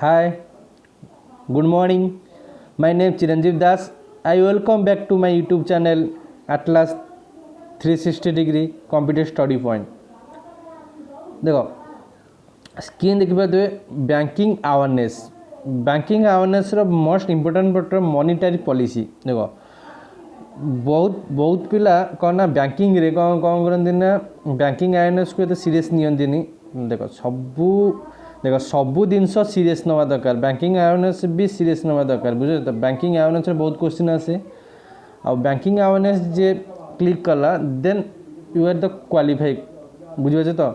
Hi, good morning. My name is Chiranjeev Das. I welcome back to my YouTube channel Atlas 360 degree Computer Study Point. देखो screen देखिए banking awareness most important point monetary policy देखो बहुत पिला कौन ना banking रे कौन करते ना बैंकिंग अवेयरनेस को सीरीयस नियंती देखो सबू जिनस सीरीयस नवा दरकार बैंकिंग अवेयरनेस भी सीरीयस नवा दरकार बुझे तो बैंकिंग अवेयरनेस बहुत क्वेश्चन आसे आ बैंकिंग अवेयरनेस जे क्लिक कला then you are the qualify बुझे तो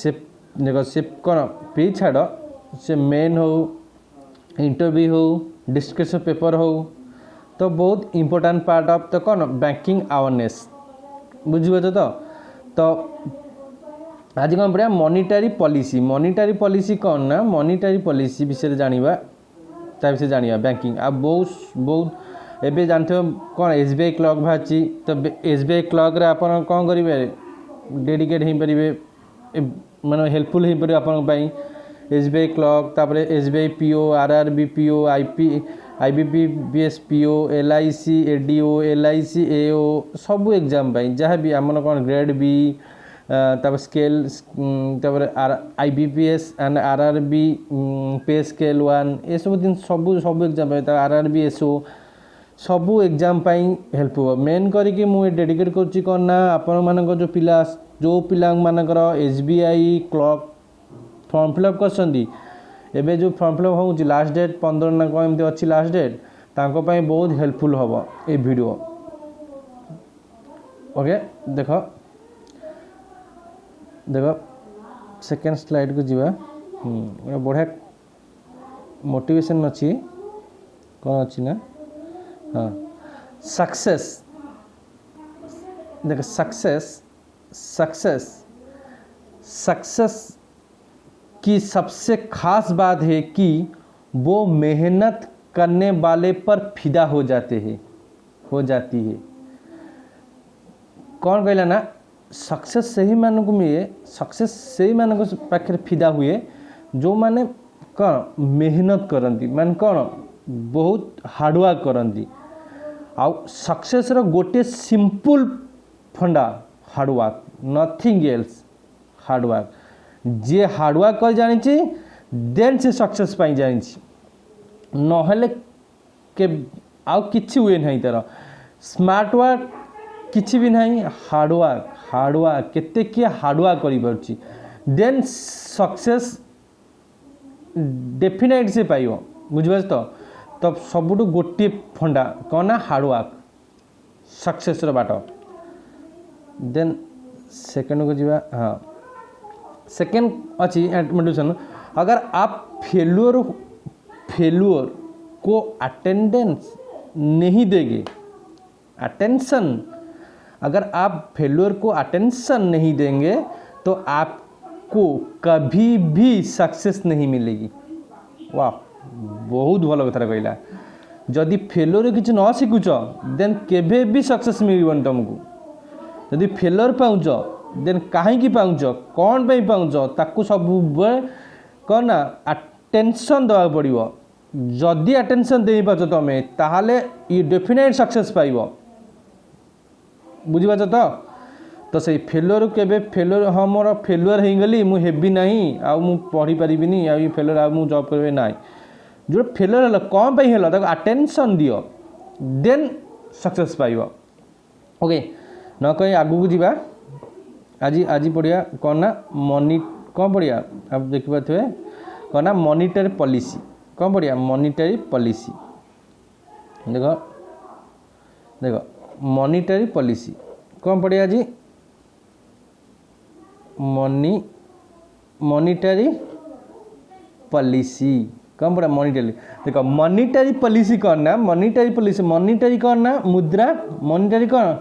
से देखो से कौन पे छाड़ से मेन हो इंटरव्यू हो डिस्कशन पेपर हो तो बहुत इंपोर्टेंट पार्ट ऑफ तो कौन बैंकिंग अवेयरनेस बुझे तो आज कौन पढ़ा मॉनिटरी पॉलिसी कौन ना मॉनिटरी पॉलिसी विषय जानिबा ता विषय जानिबा बैंकिंग आ बहुत एबे जानते हो कौन एसबीआई क्लॉक बाची तो एसबीआई क्लॉक रे आपण कौन करिवे डेडिकेट हो परिबे माने हेल्पफुल हो परिबे आपण पई एसबीआई क्लॉक तापरे SBI PO RRB PO IBPS PO LIC ADO LIC AO सब एग्जाम पई जहाँ भी आमन कौन ग्रेड बी तब स्केल तब IBPS and RRB pay scale 1 ये सब दिन सब एग्जाम आरआरबी एसओ सबू एग्जाम हेल्प हो मेन करके मुझे डेडिकेट करुच्ची कौन ना आपण मान जो पिला मानकर एसबीआई क्लॉक फॉर्म फिलअप कर जो फॉर्म फिलअप हो लास्ट डेट 15 ना कौन एमती अच्छी लास्ट डेट तांको पाई बहुत हेल्पफुल हम ये वीडियो ओके देखो सेकेंड स्लाइड को जीवा बढ़िया मोटिवेशन अच्छी कौन अच्छी ना हाँ सक्सेस देखो सक्सेस की सबसे खास बात है कि वो मेहनत करने वाले पर फिदा हो जाती है कौन कहला ना सक्सेस से ही मान को मिले सक्सेस से ही मान पाखे फिदा हुए जो माने कौन मेहनत करती मान कौन बहुत हार्डवर्क करती आउ सक्सेस रो गोटे सिंपल फंडा हार्डवर्क नथिंग एल्स हार्डवर्क जे हार्डवर्क कर जानी देन से सक्सेस पाई जानी नहले के आउ किछि हुए नहीं तार स्मार्ट वर्क किछि भी नहीं हार्डवर्क केते किए हार्डवर्क करि परछि देन सक्सेस डेफिनेट से पाइबो बुझिबास तो सबुठु गोटे फंडा कौन ना हार्डवर्क सक्सेस रो बाट देन सेकंड को जीवा हाँ सेकंड अच्छी मोटिवेशन अगर आप फेल्योर को अटेंडेंस नहीं देंगे अटेंशन अगर आप फेल्योर को अटेंशन नहीं देंगे तो आपको कभी भी सक्सेस नहीं मिलेगी वाह बहुत भल कथा कहला जदि फेल्योर किसी न शिखुच देन केभे भी सक्सेस मिलबन तुमको जदि फेल्योर पाउच देन कहीं पाउच कौन पे पाउच ताकू सब कौन ना अटेंशन देवा पड़ो जदि अटेंशन दे पाच तुम ताहले ये डेफिनेट सक्सेस पाइब बुझीपाच तो से फेल्योर के फेल्योर हाँ मोर फेल्योर हो गली मुझे नहीं आउ पढ़ी पारिनी आ फेल्योर आ जॉब करें ना जो फेल्योर है कौन पे है अटेंशन दियो देन सक्सेस पाइब ओके न कहीं आगू को जीवा आज पढ़िया कौन ना मनी कौन पढ़िया आप देख पारे कौन ना मॉनिटरी पॉलिसी कौन पढ़िया मॉनिटरी पॉलिसी देखो मॉनिटरी पॉलिसी कौन पढ़िया जी मॉनिटरी पॉलिसी कौन पढ़ा मॉनिटरी देखो मॉनिटरी पॉलिसी कौन ना मॉनिटरी कौन ना मुद्रा मॉनिटरी कौन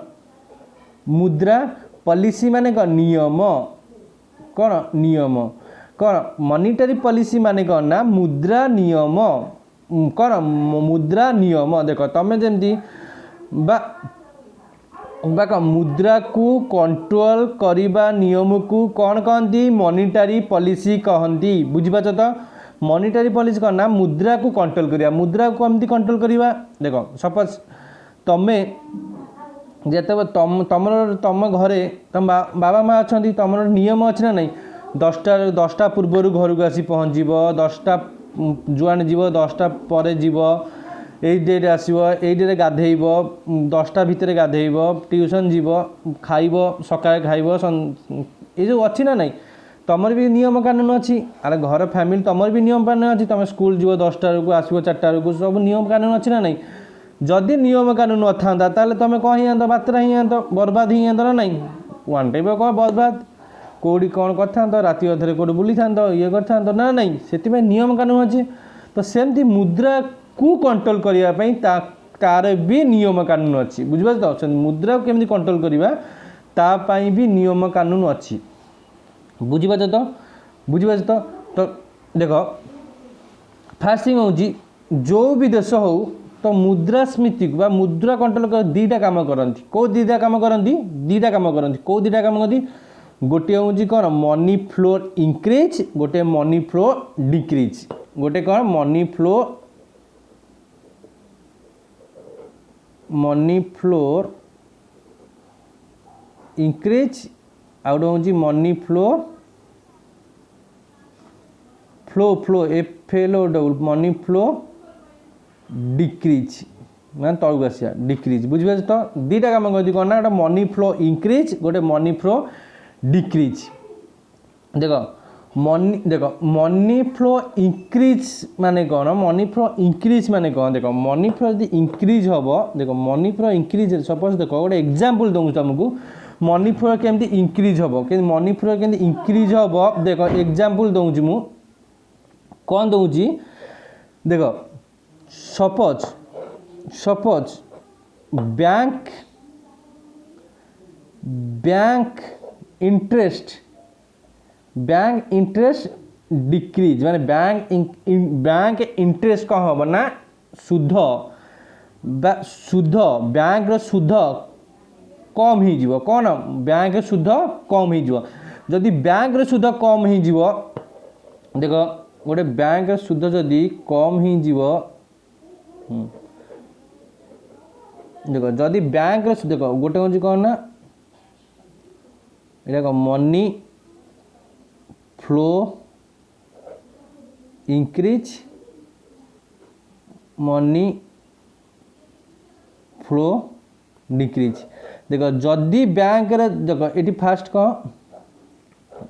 मुद्रा पॉलिसी माने कौन नियम कौन मॉनिटरी पॉलिसी माने कौन ना मुद्रा नियम कौन मुद्रा नियम देखो तमें जमती मुद्रा को कंट्रोल करिबा नियम को कौन कहती मॉनिटरी पॉलिसी कहती बुझीपाच तो मॉनिटरी पॉलिसी कौन ना मुद्रा को कंट्रोल करिया मुद्रा को एमती कंट्रोल करिया देखो सपोज तमे जेते तुम घरे तुम बाबा माँ अच्छा तुम नियम अच्छी ना नहीं 10टा पूर्वर घर को आसी पहुँचब 10टा जुआन जीव 10टा पर जीव यही डेट आसो यही डेट गाधेब 10टा भितर गाधेब ट्यूशन जीव खाइब सकाଳେ खाइब ये जो अच्छी ना नहीं तुमर भी नियम कानून अच्छी अरे घर फैमिली तुमर भी नियम कानून अच्छी तुम स्कूल जीव 10टा को आसो 4टा को सब नियम कानून अच्छी ना नहीं जदि नियम कानून न था तुम कौन ही बातरा ही बर्बाद ही ना नहीं वन टाइप कौन बर्बाद कौड़ी कौन कर राति अधे कौट बुली था ये कर ना नहीं से नियम कानून अच्छे तो सेमती मुद्रा को कंट्रोल करने तार भी नियम कानून अच्छी बुझे तो मुद्रा को केमती कंट्रोल करवा तापाई भी नियम कानून अच्छी बुझीपाच तो देख फास्ट थिंग हूँ जो भी देश हो तो मुद्रास्मृति को मुद्रा कंट्रोल कर दीटा काम करती कौ दीटा काम करती दीटा काम करती कौ दीटा काम करती गोटे हूँ कौन मनी फ्लो इंक्रीज गोटे मनी फ्लो डिक्रीज गोटे कौन मनी फ्लो इंक्रीज आउट हूँ money flow FLO double money flow decrease मैं तौक आसा डिक्रीज बुझे तो दीटा कम करती कौन ना गोटे मनी फ्लो इंक्रीज गोटे मनी फ्लो डिक्रीज देख मनी फ्लो इंक्रीज माने कौन मनी फ्लो इंक्रीज माने कौन देख मनी फ्लो यदि इंक्रीज हम देख मनी फ्लो इंक्रीज सपोज देख गोटे एग्जांपल दूँ तुमको मनी फ्लो केमती इंक्रीज हम मनी फ्लो केमती इंक्रीज हम देख एग्जांपल दूँ मु कौन दूँ देख सपोज बैंक इंटरेस्ट डिक्रीज माने बैंक इंटरेस्ट कौन हम ना सुध बैंक सुध कम हो कौन बैंक सुध कम हो जदि बैंक सुध कम हो देख गोटे बैंक सुध जदि कम हो देख जदि बैंक देख गोटे हूँ कौन ना ये money flow increase money flow decrease देख जदि बैंक देख ये फास्ट कौन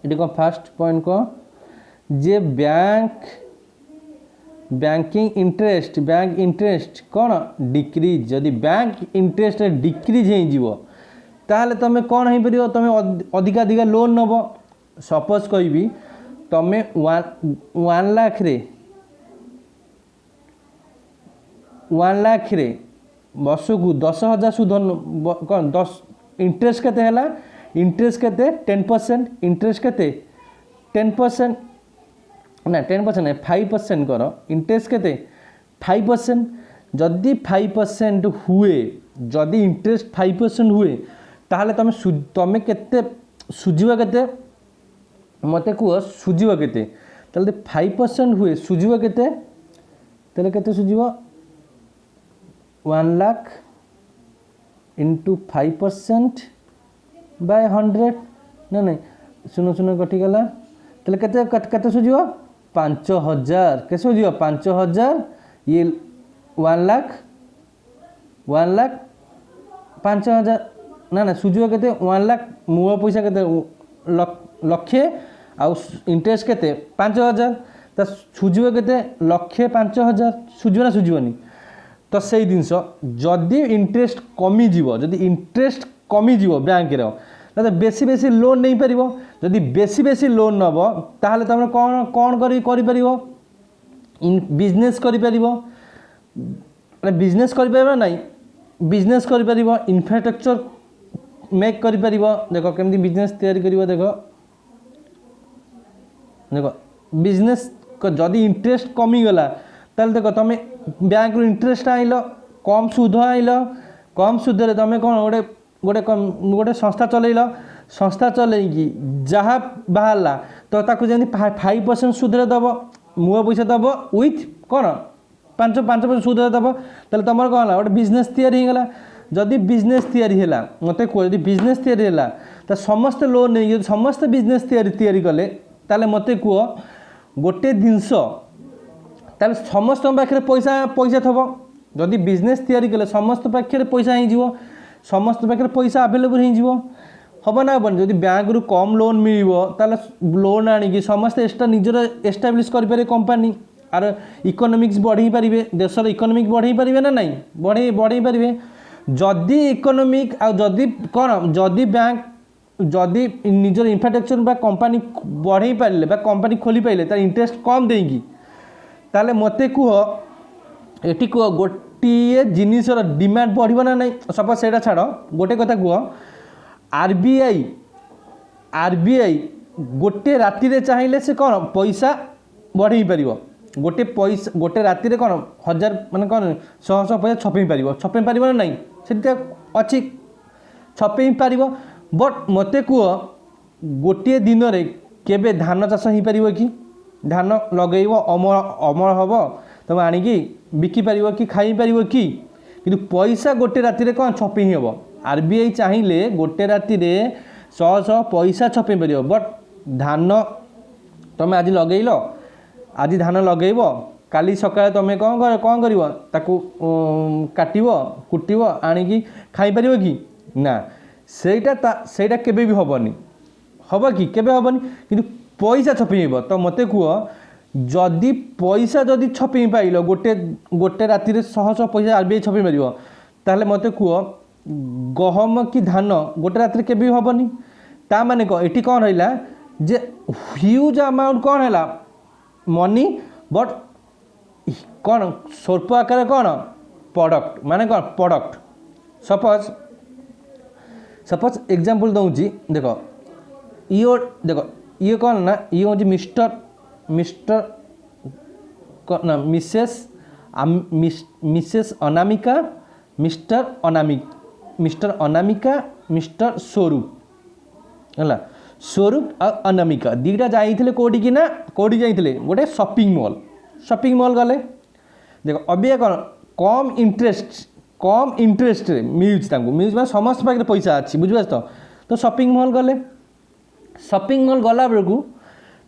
ये फास्ट पॉइंट कौन जे बैंक इंटरेस्ट कौन डिक्रीज जदि बैंक इंटरेस्ट डिक्रीज हो ताहले तुम कौन हो पार तुम अधिका अधिका लोन नब सपोज कहि तुम 1 लाख रे 1 लाख रे वर्ष को 10,000 सुध कौन 10 इंटरेस्ट केते हैला इंटरेस्ट केते 10% इंटरेस्ट केते 10% ना 10% नहीं 5% कर इंटरेस्ट केते 5% जदि 5% हुए जदि इंटरेस्ट 5% हुए ताहले तुम केते सुझिबा केते मते कुह सुझिबा केते ताहले 5% हुए सुझिबा केते ताहले केते सुझिबा 1 लाख इंटू 5% बाय 100 ना नहीं सुनो कटिगला ताहले केते केते सुझिबा 5,000 कैसे सुझिबा 5,000 ये 1 लाख 5,000 ना ना सुझिबा केते 1 लाख मूल पैसा केते लक्षे आउ इंटरेस्ट केते 5,000 तो सुझिबा केते लक्षे 5,000 सुझिबा ना सुझिबनी तो से जिनस जदि इंटरेस्ट कमी जीवो जदि इंटरेस्ट कमी जीवो बैंक रो तो बेसी बेसी लोन नहीं पारिबो जदि बेसी बेसी लोन नब ताहले तुम कौन कौन करि परिबो बिजनेस करि परिबो बिजनेस करि परिबो नहीं बिजनेस करि परिबो इंफ्रास्ट्रक्चर मेक करि परिबो देखो केमती बिजनेस तैयारी करिवो देखो देखो बिजनेस जदि इंटरेस्ट कमी गला ताहले देखो तुम बैंक रू इंटरेस्ट आइल कम सुध आइल कम सुधे तुम कौन गोटे गोटे गोटे संस्था चलैल संस्था चलैकी जहाँ बाहरला तो ताकू जमी 5% सुधे दब मूल पैसा दब विथ कौन 5% सुद दब ताले तुम कौन गोटे बिजनेस तैयारी होगा जदि बिजनेस तैयारी है मत कह जब बिजनेस तैयारी है तो समस्त लोन नहीं समस्त बिजनेस तैयारी कले ताले मत कह गोटे जिनस ताले समस्त पाखे पैसा पैसा थब जदि बिजनेस तैयारी कले समस्त पाखे पैसा हो समस्त पाखे पैसा आवेलेबल हो हम ना हेन जब बैंक रु कम लोन मिल लोन आनिकी समस्त एक्सट्रा निजर एस्टाब्लीश करें कंपानी आर इकोनॉमिक्स बढ़ई पारे देशर इकोनॉमिक बढ़ई पारे ना नहीं बढ़ई पारे जदि इकोनॉमिक आदि कौन जदि बैंक जदि निजर इंफ्रास्ट्रक्चर बा कंपानी बढ़ई पारे कंपानी खोली पारे तार इंटरेस्ट कम देगी ताले मत कह ये कह गोटे जिनसर डिमांड बढ़ ना नहीं सपोज से छाड़ गोटे कथा कह आरबीआई गोटे राति चाहिए से कौन पैसा बढ़ई पार गोटे पैसा गोटे राति कौन 1000 मान कौन 100 पैसा छपे पार ना नहीं से अच्छी छपे पार बट मत कह गोटे दिन में केबे धान चाष हो पार कि धान लगे अमल हम तुम आणिकी बिकी पार कि खाई पार कि पैसा गोटे राति कौन छपे हम आरबीआई चाहिए गोटे राति 100 पैसा छपे पार बट धान तुम आज लगेल आज धान लगेब काली सकाଳେ तुम कौन कर काटव कुटव आणिकी खाई पार कि ना सेटा केबे भी हेनी हम कि केबे हेनी कि पैसा छपे तो मत कह जदि पैसा जदि छपे पाइल गोटे गोटे राति 100 पैसा आरबीआई छपे पार ताले मत कह गहम कि धान गोटे राति के हेनी ता माने ये कौन रहा जे ह्यूज अमाउंट कौन है मनी बट कौन स्वल्प आकार कौन प्रोडक्ट माने कौन प्रोडक्ट सपोज एग्जांपल दूसरी देख ये कौन ना ये हूँ मिस्टर ना Mrs Anamika mister Anamika mister स्वरूप है स्वरूप और अनामिका दीटा जाइए कौटी कि ना कौटी जाइए गोटे शॉपिंग मॉल गले देख अभी कौन कम इंटरेस्ट मिलूँ समस्त पाखे पैसा अच्छी बुझे तो शॉपिंग मॉल गले शॉपिंग मॉल गला बेलू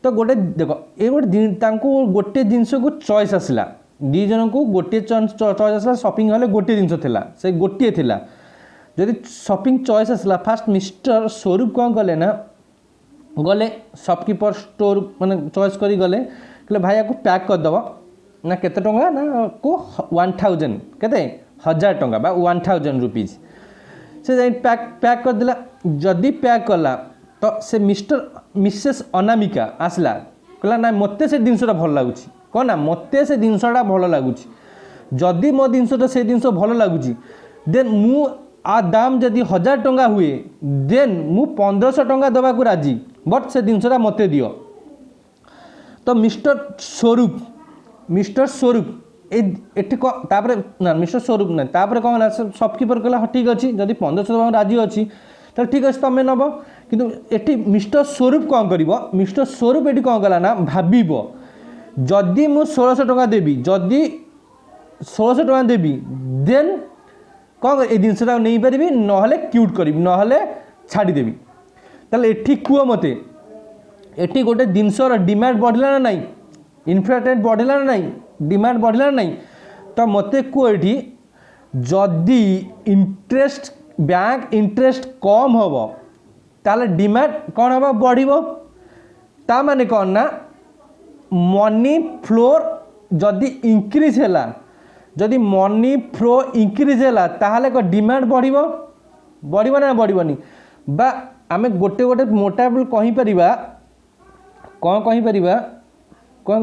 तो गोटे देख ये गोटे जिनस को चॉइस आसला दी जन को गोटे चॉइस आसला शॉपिंग हॉल गोटे जिनस थिला से गोटे थिला जदि शॉपिंग चॉइस आसला फास्ट मिस्टर स्वरूप कौन कले ना गले शॉपकीपर स्टोर माने चॉइस करी गले कहले भाई आपको पैक करदेव ना केते टंका ना को 1000 केते 1000 टंका बा 1000 रुपीज से जाई पैक कर दिला जदि पैक कला तो से मिसेस अनामिका आसला कहला ना मते से जिनसटा भल लगुच कौन ना मते से जिनसटा भल लगुच जदि मो जिनसटा से जिनस भल लगुच देन मु आ दाम जदि 1000 टंका हुए देन मु 1500 टंका दबा को राजी बट से जिनसटा मते दियो तो मिस्टर स्वरूप एठी तापर ना मिस्टर स्वरूप ना तापर कौन ना शॉपकीपर कहला ठीक अच्छी जदि 1500 दबा राजी अच्छी तो ठीक अच्छे तुम नब कि मिस्टर स्वरूप कौन कर मिस्टर स्वरूप ये कौन कला ना भाव जदि मु 1600 टंका देवी जदि 1600 टंका देवी देन कौन ये जिनसा नहीं पारि ना क्यूट करी ना छाड़देवी ताले एठी कह मत एठी गोटे जिनसर डिमांड बढ़ला ना नहीं इनफ्लेटेड बढ़ला ना नहीं डिमांड बढ़ला ना नहीं तो मत कह ये जदि इंटरेस्ट बैंक इंटरेस्ट कम हम ताले डिमांड कौन हम बढ़ ता माने कौन ना मनी फ्लोर जदि इंक्रीज है जदि मनी फ्लो इंक्रीज है ताहले को डिमांड बढ़ ना बढ़नी बा आम गोटे गोटे मोटाबल कहीपर कौन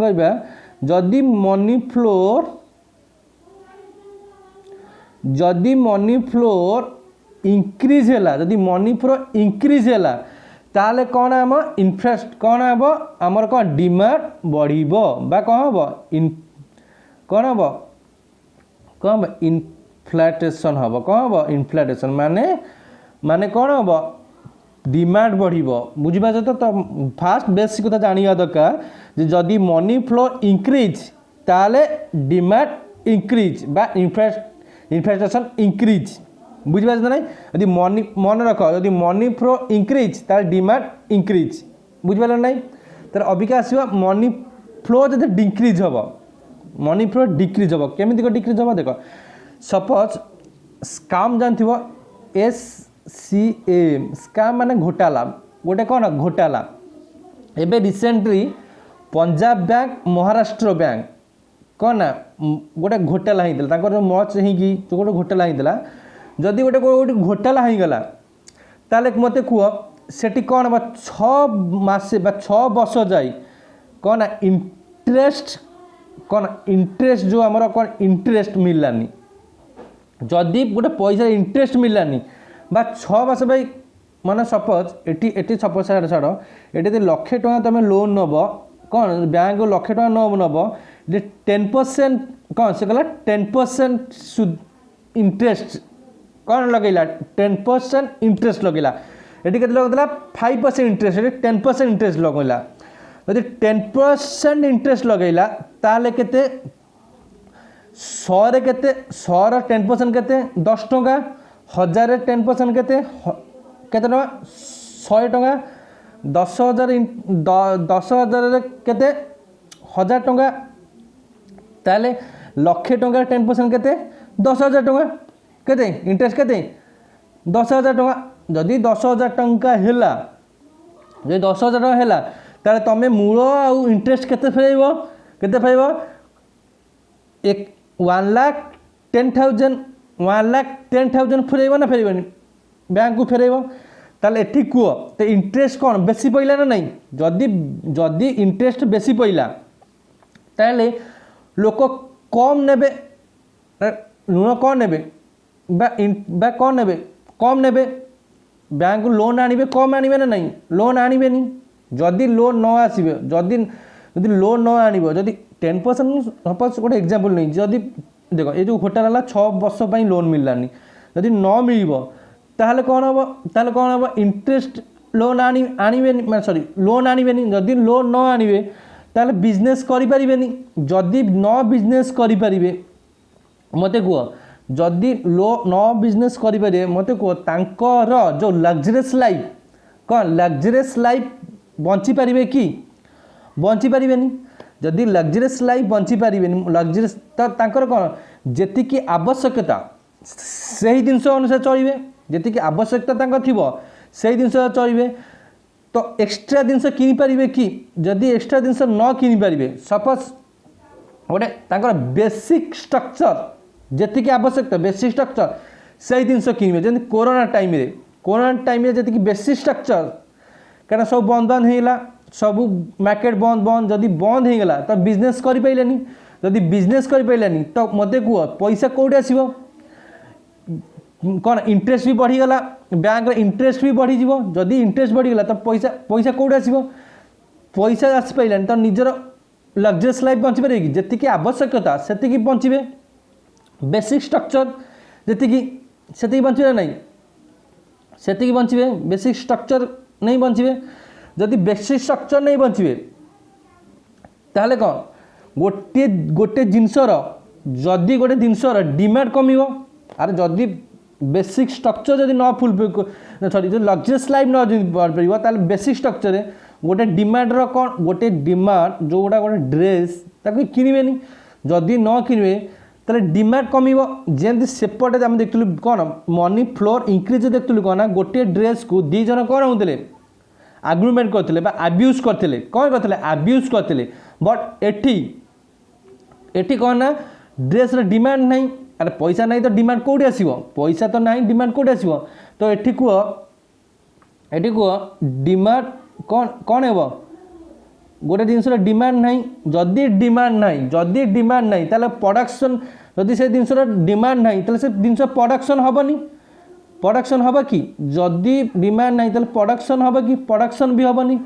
कह जदि मनी फ्लोर इंक्रीज है जदि मनी फ्लो इंक्रीज है ताले कौन हम इनफ्लेट कौन हम आमर कौन डिमांड बढ़ कौन हम कौन हम इनफ्लेटेशन हम कौन हम इनफ्लेटेशन माने कौन हम डिमांड बढ़िबो बुझिपाछ तो फास्ट बेसिक कथा जानिया दरकार जे जदि मनी फ्लो इंक्रीज ताले डिमांड इंक्रीज बा इन्फ्लेशन इंक्रीज बुझिपाछ ना यदि मनी मन रख यदि मनी फ्लो इंक्रीज ताले डिमांड इंक्रीज बुझिपाल ना तर अबिका आसवा मनी फ्लो जब डिक्रीज हम मनी फ्लो डिक्रीज हम केमी डिक्रीज हम देख सपोज स्काम जानथिबो SCAM स्काम माने घोटाला गोटे कौन घोटाला एबे recently Punjab bank Maharashtra bank कौन ना गोटे घोटाला होता जो मच होगी जो गोटे घोटाला होता जदि गोटे गोटे घोटाला हो गला ताले मते कह सेठी कौन हम 6 मास 6 वर्ष जाए कौन ना इंटरेस्ट कौन इंटरेस्ट जो आमर कौन इंटरेस्ट मिललानी जदि गोटे पैसा इंटरेस्ट मिललानी बा 6 मास भाई माने सपोज एटी सपोज छाड़ ये लक्षे टଙ୍କା तुम लोन नब कौन बैंक लक्षे टଙ୍କା नब 10% कौन से कहला 10% इंटरेस्ट कौन लगेला 10% इंटरेस्ट लगेला ये लगेगा 5% इंटरेस्ट 10% इंटरेस्ट लगेला यदि 10% इंटरेस्ट लगेला ताले केते 100 केते 100 10% केते 10 टଙ୍କା 1000 10% केते केते टଙ୍କା 100 टଙ୍କା 10,000 10,000 केते 1000 टଙ୍କା ताले लक्षे टଙ୍କା 10% केते 10,000 टଙ୍କା केते इंटरेस्ट केते 10,000 टଙ୍କା जदि 10,000 टଙ୍କା हैला जदि 10,000 टଙ୍କା हैला ताले तमे मूल आउ इंटरेस्ट केते फेरैबो 1,10,000 फेरैबो ना फेरैबोनी बैंक को फेरैबो ताले एठी कुओ तो इंटरेस्ट कौन बेसी पइला ना नहीं जदि जदि इंटरेस्ट बेसी पइला ताले लोक कम नेबे ऋण कौन नेबे बा कौन नेबे कम नेबे बैंक को लोन आनिबे कम आनिबे ना नहीं लोन आनिबे नहीं जदि लोन न आसीबे जदि जदि लोन न आनिबो जदि 10% सपोज गोटे एग्जांपल नहीं जदि देखो ये जो घोटाला 6 वर्ष पई लोन मिललानी जदि न मिलिबो ताहले कौन हम इंटरेस्ट लोन आनिबे सॉरी लोन आनिबे नहीं जदि लोन न आनिबे ताहले बिजनेस करि परिबेनी जदि न बिजनेस करि परिबे मते कह जदि न बिजनेस करि परिबे मते कह तांकर जो लग्जरियस लाइफ कौन लग्जरियस लाइफ बंची पारिबे कि बंची पारिबेनी जदि लग्जरियस लाइफ बंची पारिबेनी लग्जरियस तो तांकर कौन जेतिकी आवश्यकता सही जिनस अनुसार चलिए जेतिकी आवश्यकता तांकर थिबो सही जिनस चलिए तो एक्स्ट्रा जिनस किनि पारिबे कि जदि एक्स्ट्रा जिनस न किनि पारिबे सपोज गोटे तांकर बेसिक स्ट्रक्चर जेतिकी आवश्यकता बेसिक स्ट्रक्चर सही जिनस किनिबे जेंति कोरोना टाइम रे जेतिकी बेसिक स्ट्रक्चर कहीं सब बंद बंद होगा सब मार्केट बंद जदि बंद होगा तो बिजनेस कर पाइलानी जदि बिजनेस कर पाइलानी तो मते कह पैसा कौटे आसो कौन इंटरेस्ट भी बढ़ीगला बैंक इंटरेस्ट भी बढ़ी जदि इंटरेस्ट बढ़ीगला तो पैसा पैसा कौटे आसो पैसा आसी पाइलानी तो निजर लग्जरियस लाइफ बंची पारे कि जी आवश्यकता से बचे बेसिक स्ट्रक्चर जी बचे ना से बचे बेसिक स्ट्रक्चर नहीं बचे जदि बेसिक स्ट्रक्चर नहीं बचे ताहले कौन गोटे गोटे जिनसर जदि गोटे जिनसर डिमांड कम आर जदि बेसिक स्ट्रक्चर जदि न फुल सॉरी जो लग्जरियस लाइफ न पार ताल बेसिक स्ट्रक्चर गोटे डिमांड कौन गोटे डिमांड जो गोटा गोटे ड्रेस ताको किनबेनी जदि न किनबे ताले डिमांड कम जमी सेपटे आम देखुलु कौन मनी फ्लोर इंक्रीज देखुलु कौन ना गोटे ड्रेस को दी जन कौन होते आर्गुमेंट करते आब्यूज करते कौन करते आब्यूज करते बट एठी कौन ना ड्रेस डिमांड नहीं अरे पैसा नहीं तो डिमांड कौटी आसो पैसा तो नहीं डिमांड कौटी आसो तो एठी कह डिमांड कौन कौन हे गोटे जिनस डिमांड नहीं जदि डिमांड नहीं ताले प्रोडक्शन जदि से जिनस डिमांड नहीं ताले से जिनस प्रोडक्शन हेनी प्रोडक्शन हम कि जदि डिमांड नहीं ताले प्रोडक्शन हम कि प्रोडक्शन भी हेनी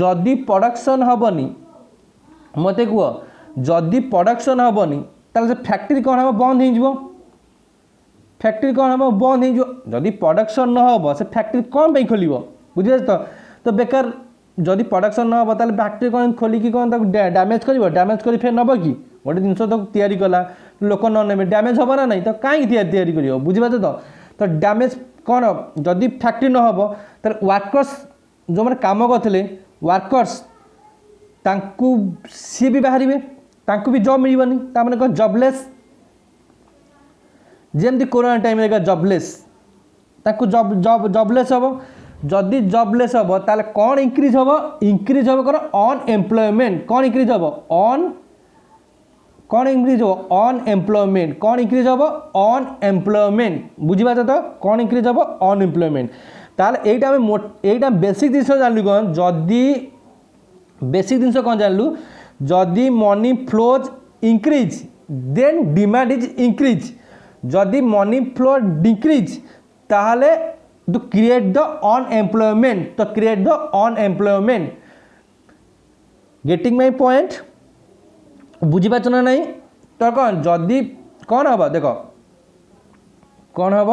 जदि प्रोडक्शन हेनी मते कह जदि प्रोडक्शन हेनी ताले से फैक्ट्री कौन हम बंद हो फैक्ट्री कौन हम बंद हो जदि प्रोडक्शन न हो से फैक्ट्री कौन पे खोल बुझे तो बेकार जदि प्रोडक्शन न हो ताले फैक्ट्री कौन खोलिकी कौन डैमेज कर डैमेज कर फिर नब कि गोटे जिन तो तैयारी कला लोक न ने डैमेज हम ना नहीं तो कहीं तैयारी कर बुझे तो डैमेज कौन जदि फैक्ट्री न हो तो वर्कर्स जो मैंने काम करते वर्कर्स तांकु सी भी बाहर तांकु भी जॉब मिलबनी ताने कौन जॉबलेस जेमती कोरोना टाइम रे जॉबलेस तांकु जॉब जॉब जॉबलेस हम जदि जॉबलेस हम ताले कौन इंक्रीज हम कर अनएम्प्लॉयमेंट कौन इंक्रीज हम अनएम्प्लॉयमेंट कौन इंक्रीज हम अनएम्प्लॉयमेंट बुझीपा तो कौन इंक्रीज हम अनएम्प्लॉयमेंट ताले एटा बेसिक जिन जानलु कौन जदि बेसिक जिन कौन जानलु जदि money flows increase then demand is increase जदि मनी फ्लो डिक्रीज ताहले to create the unemployment to create the unemployment getting my point बुझी पाच ना नहीं तो कौन जदि कौन हम देख कौन हम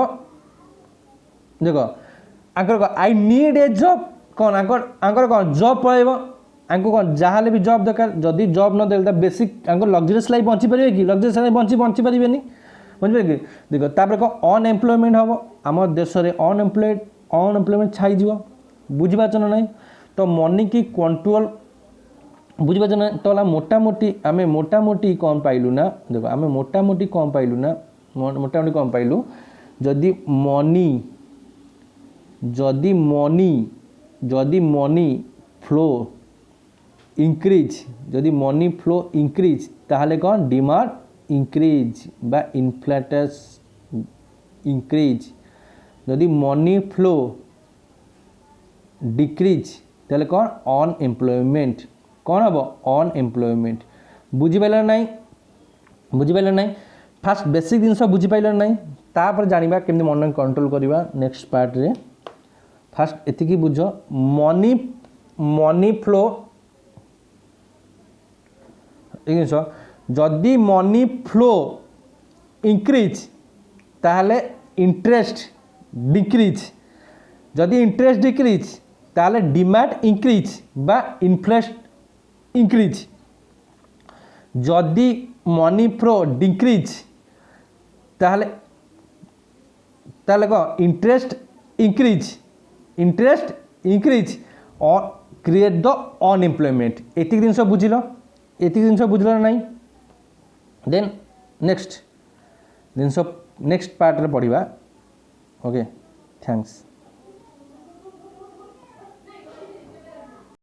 देख Anchor I need a job कौन आंकर कौन जॉब पड़ेब आंको कौन जहाँ भी जॉब दरकार जदि जॉब न दे बेसिक आंको लग्जरियस लाइफ बंची पारे कि लग्जरियस लाइफ बंची पारे बुझे कि देख तापर कौन अनएम्प्लॉयमेंट हम आम देश में अनएम्प्लॉयमेंट छाईज बुझीपार ना नहीं तो मनी की कंट्रोल बुझीपार ना तो मोटामोटी आम मोटामोटी कौन पाइलु ना देख आम मोटामोटी कौन पाइलु ना मोटामोटी कौन पाइलु जदि मनी फ्लो इंक्रीज जदि मनी फ्लो इंक्रीज ताहले कौन डिमांड इंक्रीज बा इनफ्लेटस इंक्रीज जदि मनी फ्लो डिक्रीज ताहले कौन अनएम्प्लॉयमेंट कौन हम अनएम्प्लॉयमेंट बुझीपार ना फास्ट बेसिक जिन बुझीपार ना तापर जानिबा केमती मन कंट्रोल करवा नेक्स्ट पार्ट रे फास्ट एतिकी बुझ मनी फ्लो जिन जदि मनी फ्लो इंक्रीज ताहले इंटरेस्ट डिक्रीज जदि इंटरेस्ट डिक्रीज ताहले डिमांड इंक्रीज बा इनफ्लेशन इंक्रीज जदि मनी फ्लो डिक्रीज ताहले कौन इंटरेस्ट इंक्रीज और क्रिएट द अनएम्प्लॉयमेंट एतिक जिन बुझल ना देन नेक्स्ट पार्ट रे पढ़िबा ओके थैंक्स।